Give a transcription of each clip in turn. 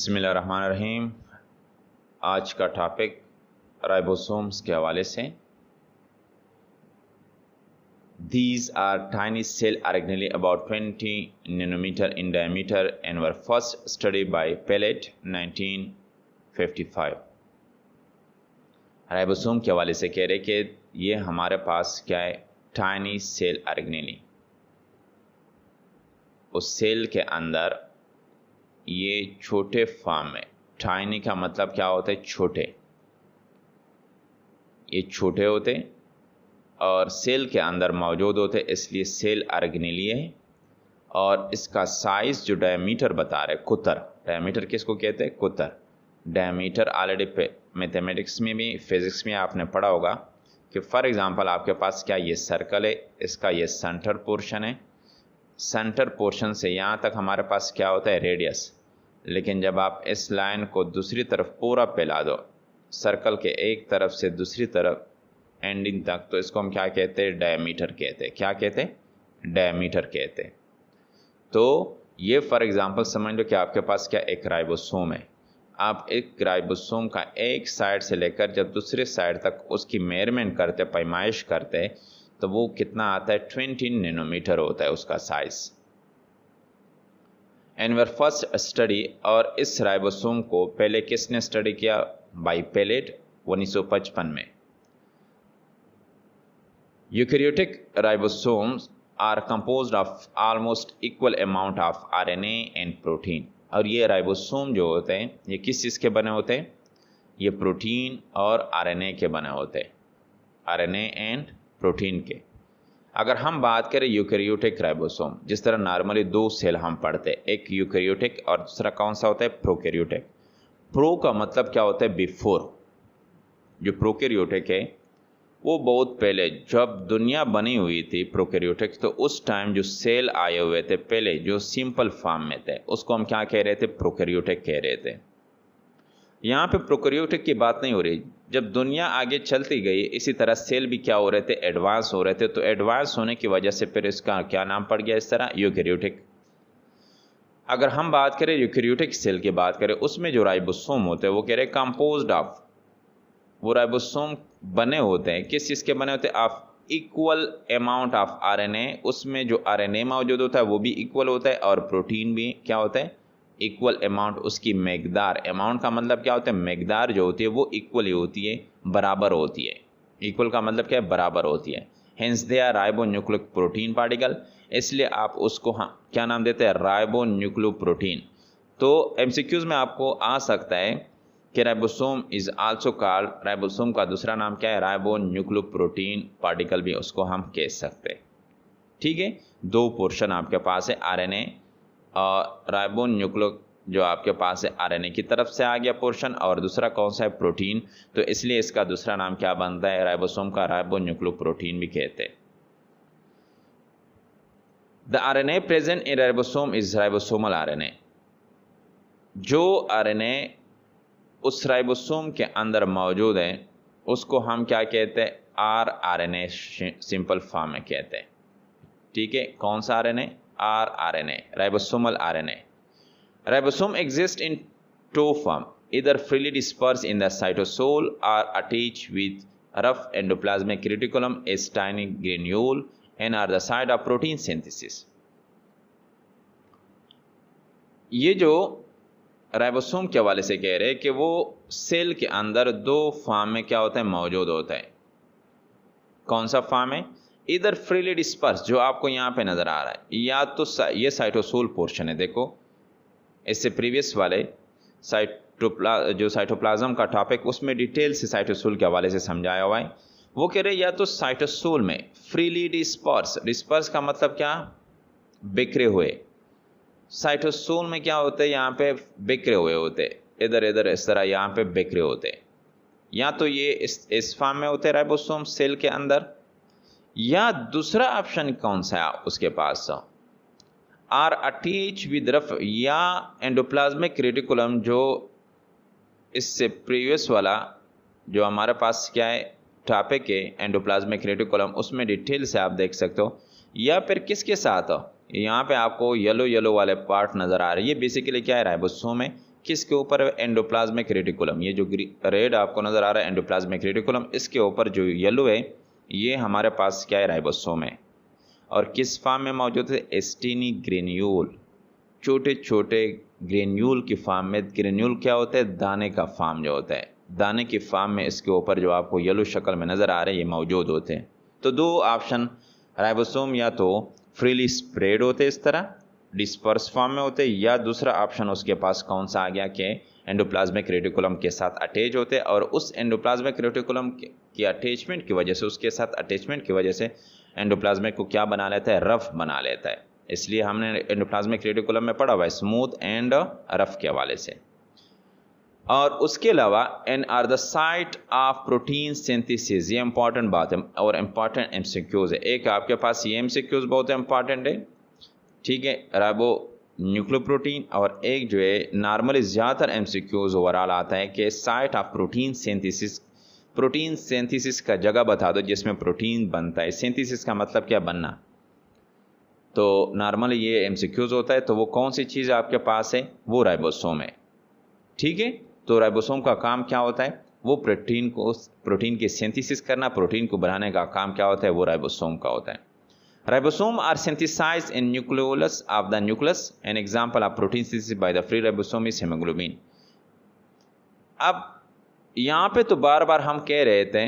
बिस्मिल्लाहिर्रहमानिर्रहीम। आज का टॉपिक राइबोसोम्स के हवाले से। These are tiny cell organelles about 20 nanometer in diameter and were first studied by Pellet 1955। Ribosome के हवाले से कह रहे कि ये हमारे पास क्या है, टाइनी सेल ऑर्गेनेली। उस सेल के अंदर ये छोटे फॉर्म में, टाइनी का मतलब क्या होता है, छोटे। ये छोटे होते और सेल के अंदर मौजूद होते, इसलिए सेल ऑर्गेनेली है। और इसका साइज जो डायमीटर बता रहे, कुतर। डायमीटर किसको कहते हैं, कुतर। डायमीटर ऑलरेडी मैथमेटिक्स में भी फिजिक्स में आपने पढ़ा होगा कि फॉर एग्जांपल आपके पास क्या ये सर्कल है, इसका ये सेंटर पोर्शन है। सेंटर पोर्शन से यहाँ तक हमारे पास क्या होता है, रेडियस। लेकिन जब आप इस लाइन को दूसरी तरफ पूरा फैला दो, सर्कल के एक तरफ से दूसरी तरफ एंडिंग तक, तो इसको हम क्या कहते हैं, डायमीटर कहते हैं। क्या कहते हैं, डायमीटर कहते हैं। तो ये फॉर एग्जांपल समझ लो कि आपके पास क्या एक राइबोसोम है। आप एक राइबोसोम का एक साइड से लेकर जब दूसरे साइड तक उसकी मेजरमेंट करते, पैमाइश करते, तो वो कितना आता है, 20 नैनोमीटर होता है उसका size. And were first study, और इस राइबोसोम को पहले किसने स्टडी किया, बाय पेलेट 1955 में। Eukaryotic ribosomes are composed of almost equal amount of RNA and protein. और ये राइबोसोम जो होते हैं ये किस चीज़ के बने होते हैं, ये प्रोटीन और आरएनए के बने होते हैं, आरएनए एंड प्रोटीन के। अगर हम बात करें यूकैरियोटिक राइबोसोम, जिस तरह नॉर्मली दो सेल हम पढ़ते हैं, एक यूकैरियोटिक और दूसरा कौन सा होता है, प्रोकैरियोटिक। प्रो का मतलब क्या होता है, बिफोर। जो प्रोकैरियोटिक है वो बहुत पहले जब दुनिया बनी हुई थी प्रोकैरियोटिक, तो उस टाइम जो सेल आए हुए थे पहले, जो सिंपल फॉर्म में थे, उसको हम क्या कह रहे थे, प्रोकैरियोटिक कह रहे थे। यहाँ पे प्रोकैरियोटिक की बात नहीं हो रही। जब दुनिया आगे चलती गई, इसी तरह सेल भी क्या हो रहे थे, एडवांस हो रहे थे। तो एडवांस होने की वजह से फिर इसका क्या नाम पड़ गया, इस तरह, यूकैरियोटिक। अगर हम बात करें यूकैरियोटिक सेल की बात करें, उसमें जो राइबोसोम होते हैं वो कह रहे हैं कंपोज्ड ऑफ, वो राइबोसोम बने होते हैं किस चीज़ के बने होते हैं, of equal amount of RNA. उसमें जो आरएनए मौजूद होता है वो भी इक्वल होता है, और प्रोटीन भी क्या होता है, इक्वल अमाउंट। उसकी मकदार, अमाउंट का मतलब क्या होता है, मकदार जो होती है वो इक्वल ही होती है, बराबर होती है। इक्वल का मतलब क्या है, बराबर होती है। Hence they are ribonucleic protein particle, इसलिए आप उसको हम क्या नाम देते हैं, राइबोन्यूक्लियोप्रोटीन। तो एमसीक्यूज में आपको आ सकता है कि ribosome is also called, ribosome का दूसरा नाम क्या है, राइबोन्यूक्लियोप्रोटीन पार्टिकल भी उसको हम कह सकते हैं। ठीक है, दो पोर्शन आपके पास है, आरएनए और राइबोन्यूक्लिक जो आपके पास है आरएनए की तरफ से आ गया पोर्शन, और दूसरा कौन सा है, प्रोटीन। तो इसलिए इसका दूसरा नाम क्या बनता है, राइबोसोम का राइबोन्यूक्लियोप्रोटीन भी कहते हैं। The RNA present in ribosome is ribosomal RNA. जो आरएनए उस राइबोसोम के अंदर मौजूद है उसको हम क्या कहते हैं, आरएनए सिंपल फॉर्म में कहते हैं। ठीक है, कौन सा RNA, RNA, ribosomal RNA. Ribosome exist in two form, either freely dispersed in the cytosol or attached with rough endoplasmic reticulum as tiny granule and are the site of protein synthesis। ये जो ribosome के हवाले से कह रहे हैं कि वो सेल के अंदर दो फॉर्म में क्या होता है, मौजूद होता है। कौन सा फॉर्म है, इधर फ्रीली डिस्पर्स जो आपको यहाँ पे नजर आ रहा है, या तो ये साइटोसोल पोर्शन है। देखो इससे प्रीवियस वाले जो साइटोप्लाज्म का टॉपिक, उसमें डिटेल से साइटोसोल के हवाले से समझाया हुआ है। वो कह रहे हैं या तो साइटोसोल में फ्रीली डिस्पर्स, डिस्पर्स का मतलब क्या, बिखरे हुए। साइटोसोल में क्या होते हैं, यहाँ पे बिखरे हुए होते, इधर इधर इस तरह यहाँ पे बिखरे होते। या तो ये इस फॉर्म में होते राइबोसोम सेल के अंदर, या दूसरा ऑप्शन कौन सा है उसके पास, आर अटैच विद रफ या एंडोप्लाज्मिक रेटिकुलम। जो इससे प्रीवियस वाला जो हमारे पास क्या है टॉपिक है, एंडोप्लाज्मिक रेटिकुलम, उसमें डिटेल से आप देख सकते हो। या फिर किसके साथ हो, यहाँ पे आपको येलो येलो वाले पार्ट नज़र आ रहे हैं, ये बेसिकली क्या है, राइबोसोम है। किसके ऊपर है? Endoplasmic reticulum. ये जो रेड आपको नज़र आ रहा है एंडोप्लाज्मिक रेटिकुलम, इसके ऊपर जो येलो है ये हमारे पास क्या है? राइबोसोम है। और किस फॉर्म में मौजूद है? एस्टिनी ग्रेन्यूल, छोटे छोटे ग्रेन्यूल की फॉर्म में। ग्रेन्यूल क्या होता है? दाने का फॉर्म जो होता है, दाने की फॉर्म में इसके ऊपर जो आपको येलो शक्ल में नज़र आ रहे हैं ये मौजूद होते हैं। तो दो ऑप्शन राइबोसोम या तो फ्रीली स्प्रेड होते इस तरह डिस्पर्स फॉर्म में होते, या दूसरा ऑप्शन उसके पास कौन सा आ गया कि एंडोप्लाज्मिक रेटिकुलम के साथ अटैच होते, और उस एंडोप्लाज्मिक रेटिकुलम की अटैचमेंट की वजह से, उसके साथ अटैचमेंट की वजह से एंडोप्लाज्मिक को क्या बना लेता है? रफ बना लेता है। इसलिए हमने एंडोप्लाज्मिक रेटिकुलम में पढ़ा हुआ है स्मूथ एंड रफ के हवाले से। और उसके अलावा and are the site of protein synthesis, ये इंपॉर्टेंट बात है और इम्पॉर्टेंट एमसीक्यूज है। एक आपके पास ये एमसीक्यूज बहुत इंपॉर्टेंट है, ठीक है, राइबो न्यूक्लियोप्रोटीन, और एक जो है नॉर्मली ज़्यादातर एमसीक्यूज ओवरऑल आता है कि site of protein synthesis, protein synthesis का जगह बता दो जिसमें प्रोटीन बनता है। सिंथेसिस का मतलब क्या? बनना। तो नॉर्मली ये एमसीक्यूज होता है। तो वो कौन सी चीज़ आपके पास है? वो राइबोसोम है, ठीक है। तो राइबोसोम का काम क्या होता है? वो प्रोटीन की सिंथेसिस करना, प्रोटीन को बनाने का काम क्या होता है? वो राइबोसोम का होता है। Ribosome are synthesized in nucleolus of the nucleus. An example of protein synthesis by the free ribosome is haemoglobin. अब यहाँ पे तो बार बार हम कह रहे थे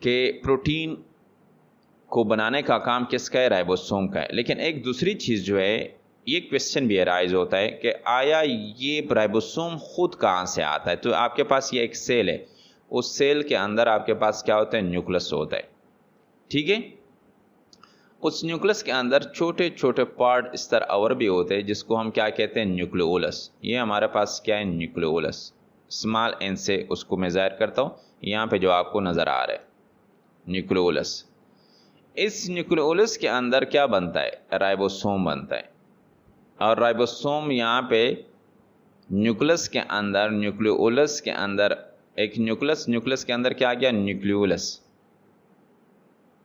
कि प्रोटीन को बनाने का काम किसका है? राइबोसोम का है। लेकिन एक दूसरी चीज़ जो है, ये क्वेश्चन भी अराइज होता है कि आया ये राइबोसोम खुद कहाँ से आता है? तो आपके पास ये एक सेल है, उस सेल के अंदर आपके पास क्या होता है? न्यूक्लियस होता है, ठीक है। उस न्यूक्लियस के अंदर छोटे छोटे पार्ट इस तरह और भी होते हैं जिसको हम क्या कहते हैं? न्यूक्लियोलस। ये हमारे पास क्या है? न्यूक्लियोलस। स्मॉल एन से उसको मैं ज़ाहिर करता हूँ, यहाँ पे जो आपको नज़र आ रहा है न्यूक्लियोलस। इस न्यूक्लियोलस के अंदर क्या बनता है? राइबोसोम बनता है। और राइबोसोम यहाँ पे न्यूक्लियस के अंदर, न्यूक्लियोलस के अंदर एक न्यूक्लियस के अंदर क्या आ गया?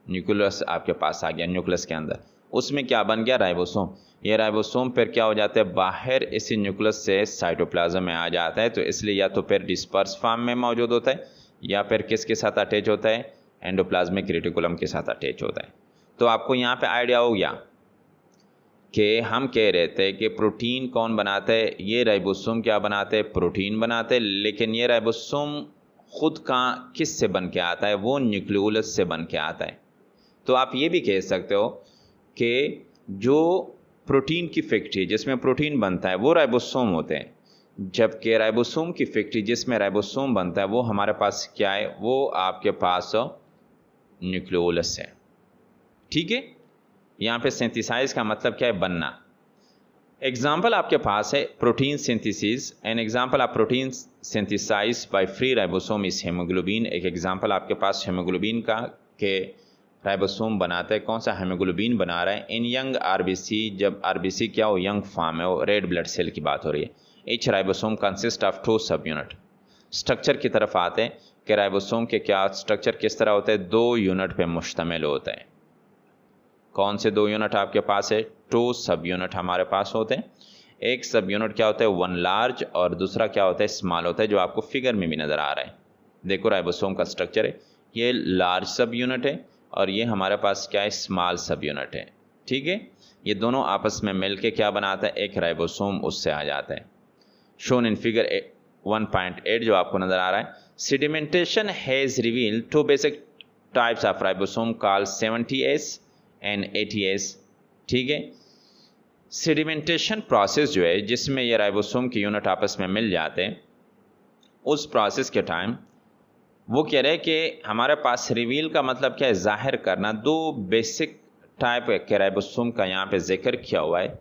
न्यूक्लियस आपके पास आ गया न्यूक्लियस के अंदर। उसमें क्या बन गया? राइबोसोम। ये राइबोसोम फिर क्या हो जाता है? बाहर इसी न्यूक्लियस से साइटोप्लाज्म में आ जाता है। तो इसलिए या तो फिर डिस्पर्स फॉर्म में मौजूद होता है, या फिर किसके साथ अटैच होता है? एंडोप्लाज्मिक रेटिकुलम के साथ अटैच होता है। तो आपको यहाँ पे आइडिया हो गया कि हम कह रहे थे कि प्रोटीन कौन बनाते हैं? ये राइबोसोम क्या बनाते हैं? प्रोटीन बनाते हैं। लेकिन ये राइबोसोम खुद का किस से बन के आता है? वो न्यूक्लियोलस से बन के आता है। तो आप ये भी कह सकते हो कि जो प्रोटीन की फैक्ट्री जिसमें प्रोटीन बनता है वो राइबोसोम होते हैं, जबकि राइबोसोम की फैक्ट्री जिसमें राइबोसोम बनता है वो हमारे पास क्या है? वो आपके पास न्यूक्लियोलस है, ठीक है। यहाँ पे सिंथेसाइज का मतलब क्या है? बनना। एग्जाम्पल आपके पास है protein synthesis. An example of protein synthesize by free ribosome is haemoglobin. एक एग्जाम्पल आपके पास हेमोग्लोबिन का के राइबोसोम बनाता है। कौन सा? हेमोग्लोबिन बना रहा है। इन यंग आरबीसी, जब आरबीसी क्या हो? यंग फॉर्म है, वो रेड ब्लड सेल की बात हो रही है। एच राइबोसोम कंसिस्ट ऑफ 2 सब यूनिट। स्ट्रक्चर की तरफ आते हैं कि राइबोसोम के क्या स्ट्रक्चर किस तरह होता है? 2 यूनिट पे मुश्तमिल होता है। कौन से 2 यूनिट आपके पास है? 2 सब यूनिट हमारे पास होते हैं। एक सब यूनिट क्या होता है? 1 लार्ज, और दूसरा क्या होता है? स्मॉल होता है, जो आपको फिगर में भी नज़र आ रहा है। देखो राइबोसोम का स्ट्रक्चर है, ये लार्ज सब यूनिट है और ये हमारे पास क्या है? स्मॉल सब यूनिट है, ठीक है। ये दोनों आपस में मिलके क्या बनाता है? एक राइबोसोम उससे आ जाता है। शोन इन फिगर 1.8 जो आपको नज़र आ रहा है। Sedimentation has revealed 2 basic types of ribosome called 70S and 80S, ठीक है। सेडिमेंटेशन प्रोसेस जो है जिसमें ये राइबोसोम के यूनिट आपस में मिल जाते हैं, उस प्रोसेस के टाइम वो कह रहे हैं कि हमारे पास रिवील का मतलब क्या है? जाहिर करना। 2 बेसिक टाइप के राइबोसोम का यहाँ पे जिक्र किया हुआ है।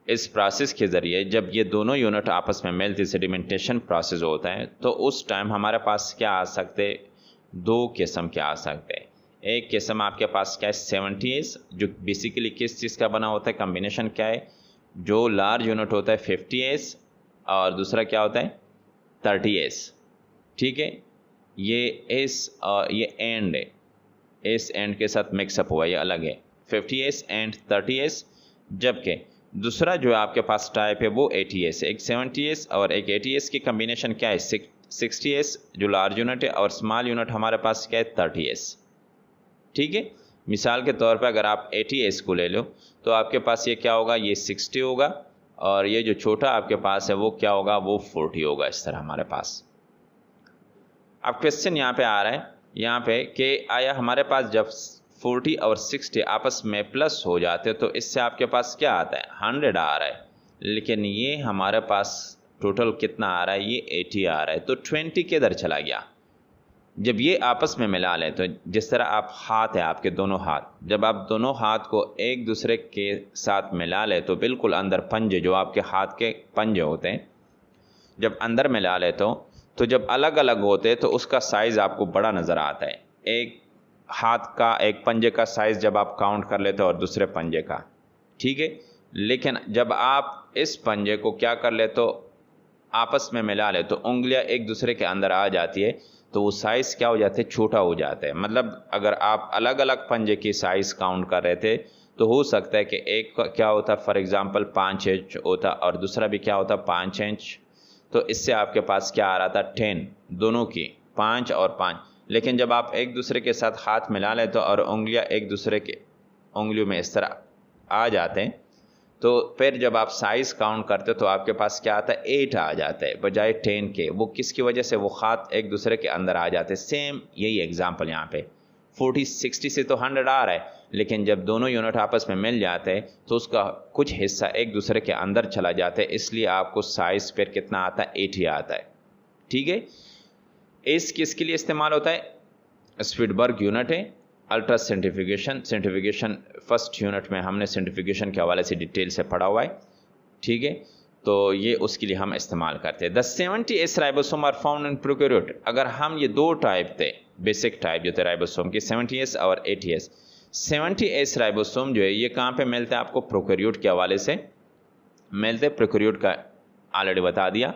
इस प्रोसेस के ज़रिए जब ये दोनों यूनिट आपस में मिलती सेडिमेंटेशन प्रोसेस होता है, तो उस टाइम हमारे पास क्या आ सकते? 2 किस्म के आ सकते हैं। एक किस्म आपके पास क्या है? 70S, जो बेसिकली किस चीज़ का बना होता है? कम्बिनेशन क्या है? जो लार्ज यूनिट होता है 50S, और दूसरा क्या होता है? 30S, ठीक है। ये एस और ये एंड है, एस एंड के साथ मिक्सअप हुआ, ये अलग है। 50S एंड 30S, जबकि दूसरा जो आपके पास टाइप है वो ATS, एक 70S और एक ATS की कम्बिनेशन क्या है 60S जो लार्ज यूनिट है, और स्मॉल यूनिट हमारे पास क्या है 30S। ठीक है, मिसाल के तौर पर अगर आप ATS को ले लो तो आपके पास ये क्या होगा, ये 60 होगा, और ये जो छोटा आपके पास है वो क्या होगा, वो 40 होगा। इस तरह हमारे पास अब क्वेश्चन यहाँ पे आ रहा है यहाँ पे कि आया हमारे पास जब 40 और 60 आपस में प्लस हो जाते तो इससे आपके पास क्या आता है 100 आ रहा है, लेकिन ये हमारे पास टोटल कितना आ रहा है, ये 80 आ रहा है। तो 20 किधर चला गया। जब ये आपस में मिला लें तो जिस तरह आप हाथ है आपके दोनों हाथ, जब आप दोनों हाथ को एक दूसरे के साथ मिला लें तो बिल्कुल अंदर पंजे जो आपके हाथ के पंजे होते हैं जब अंदर मिला ले तो जब अलग अलग होते तो उसका साइज़ आपको बड़ा नज़र आता है। एक हाथ का एक पंजे का साइज़ जब आप काउंट कर लेते हो और दूसरे पंजे का, ठीक है। लेकिन जब आप इस पंजे को क्या कर ले तो आपस में मिला ले तो उंगलियां एक दूसरे के अंदर आ जाती है, तो वो साइज़ क्या हो जाते हैं, छोटा हो जाता है। मतलब अगर आप अलग अलग पंजे की साइज़ काउंट कर रहे थे तो हो सकता है कि एक क्या होता फॉर एग्ज़ाम्पल 5 इंच होता और दूसरा भी क्या होता 5 इंच, तो इससे आपके पास क्या आ रहा था 10, दोनों की 5 और 5। लेकिन जब आप एक दूसरे के साथ हाथ मिला लेते तो और उंगलियां एक दूसरे के उंगलियों में इस तरह आ जाते हैं, तो फिर जब आप साइज़ काउंट करते तो आपके पास क्या आता है 8 आ जाता है बजाय 10 के। वो किसकी वजह से, वो हाथ एक दूसरे के अंदर आ जाते हैं। सेम यही एग्जांपल यहाँ पे 40-60 से तो 100 आ रहा है, लेकिन जब दोनों यूनिट आपस में मिल जाते हैं तो उसका कुछ हिस्सा एक दूसरे के अंदर चला जाता है, इसलिए आपको साइज़ फिर कितना आता है 80 आता है। ठीक है, इस किसके लिए इस्तेमाल होता है, स्पीडबर्ग यूनिट है। अल्ट्रा सेंट्रीफ्यूगेशन फर्स्ट यूनिट में हमने सेंट्रीफ्यूगेशन के हवाले से डिटेल से पढ़ा हुआ है। ठीक है, तो ये उसके लिए हम इस्तेमाल करते हैं। The 70S ribosome are found in prokaryote. अगर हम ये दो टाइप थे, बेसिक टाइप जो थे राइबोसोम की 70S और 80S, 70S राइबोसोम जो है ये कहाँ पे मिलते हैं आपको, प्रोकैरियोट के हवाले से मिलते हैं। प्रोकैरियोट का ऑलरेडी बता दिया।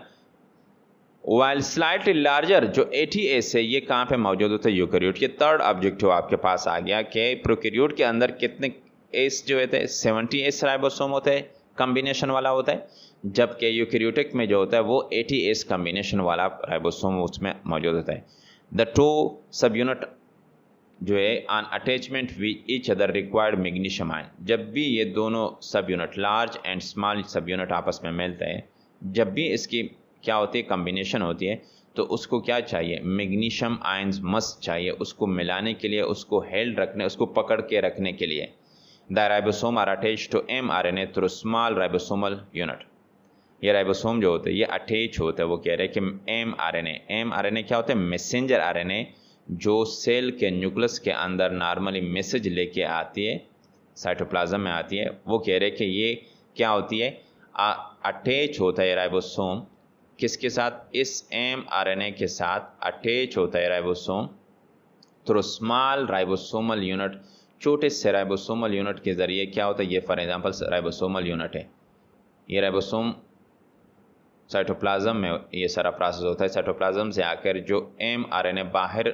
वाइल स्लाइटली लार्जर जो 80S है ये कहाँ पे मौजूद होता है, यूकैरियोट। ये थर्ड ऑब्जेक्टिव आपके पास आ गया कि प्रोकैरियोट के अंदर कितने एस जो होते हैं 70S राइबोसोम होते हैं, कम्बिनेशन वाला होता है, जबकि यूकैरियोटिक में जो होता है वो 80S कम्बिनेशन वाला राइबोसोम उसमें मौजूद होता है। द टू सब यूनिट जो है on attachment with each other required magnesium ion. जब भी ये दोनों सब यूनिट लार्ज एंड स्मॉल सब यूनिट आपस में मिलते हैं, जब भी इसकी क्या होती है कम्बिनेशन होती है, तो उसको क्या चाहिए, मैग्नीशियम आयंस मस्ट चाहिए उसको मिलाने के लिए, उसको हेल्ड रखने, उसको पकड़ के रखने के लिए। The ribosome are attach to mRNA through small ribosomal unit. ये राइबोसोम जो होते हैं ये अटैच होते हैं, वो कह रहे हैं कि mRNA क्या होता है, मैसेंजर RNA जो सेल के न्यूक्लियस के अंदर नॉर्मली मैसेज लेके आती है, साइटोप्लाज्म में आती है। वो कह रहे हैं कि ये क्या होती है, अटैच होता है राइबोसोम किसके साथ, इस mRNA के साथ अटैच होता है ribosome through small ribosomal unit. छोटे से राइबोसोमल यूनिट के जरिए क्या होता है, ये फॉर एग्जांपल राइबोसोमल यूनिट है, ये राइबोसोम साइटोप्लाज्म में ये सारा प्रोसेस होता है। साइटोप्लाज्म से आकर जो mRNA बाहर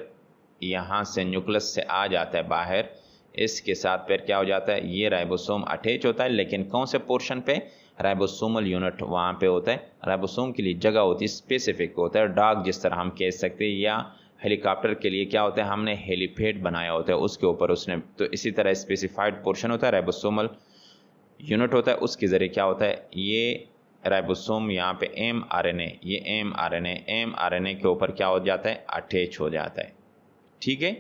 यहाँ से न्यूक्लियस से आ जाता है बाहर, इसके साथ फिर क्या हो जाता है, ये राइबोसोम अटैच होता है, लेकिन कौन से पोर्शन पे, राइबोसोमल यूनिट वहाँ पे होता है। राइबोसोम के लिए जगह होती है, स्पेसिफिक होता है, डॉग जिस तरह हम कह सकते हैं, या हेलीकॉप्टर के लिए क्या होता है हमने हेलीपैड बनाया होता है उसके ऊपर उसने, तो इसी तरह स्पेसिफाइड पोर्शन होता है, राइबोसोमल यूनिट होता है, उसके ज़रिए क्या होता है, ये राइबोसोम यहाँ पे mRNA, ये mRNA के ऊपर क्या हो जाता है, अटैच हो जाता है। ठीक है,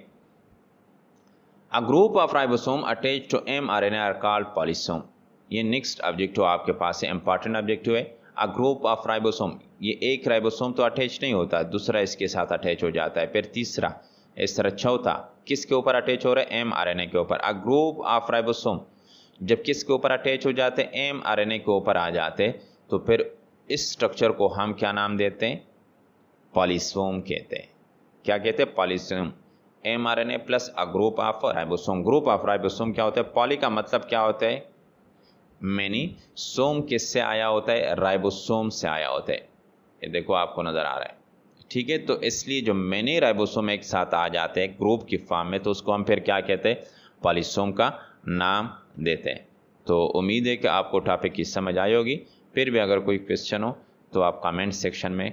a group of ribosome attach to mRNA are called polysome. ये नेक्स्ट ऑब्जेक्टिव आपके पास है, इंपॉर्टेंट ऑब्जेक्टिव है। अ ग्रुप ऑफ राइबोसोम, ये एक राइबोसोम तो अटैच नहीं होता, दूसरा इसके साथ अटैच हो जाता है, फिर तीसरा, इस तरह चौथा किसके ऊपर अटैच हो रहा है, mRNA के ऊपर। अ ग्रुप ऑफ राइबोसोम जब किसके ऊपर अटैच हो जाते हैं, mRNA के ऊपर आ जाते, तो फिर इस स्ट्रक्चर को हम क्या नाम देते हैं, पॉलीसोम कहते हैं। क्या कहते हैं, polysome. mRNA plus a group of ribosome. Group of ribosome क्या होता है, पॉली का मतलब क्या होता है, मैनी, सोम किससे आया होता है, राइबोसोम से आया होता है। ये देखो आपको नजर आ रहा है। ठीक है, तो इसलिए जो मैनी राइबोसोम एक साथ आ जाते हैं ग्रुप की फॉर्म में, तो उसको हम फिर क्या कहते हैं, पॉलीसोम का नाम देते हैं। तो उम्मीद है कि आपको टॉपिक की समझ आई होगी। फिर भी अगर कोई क्वेश्चन हो तो आप कमेंट सेक्शन में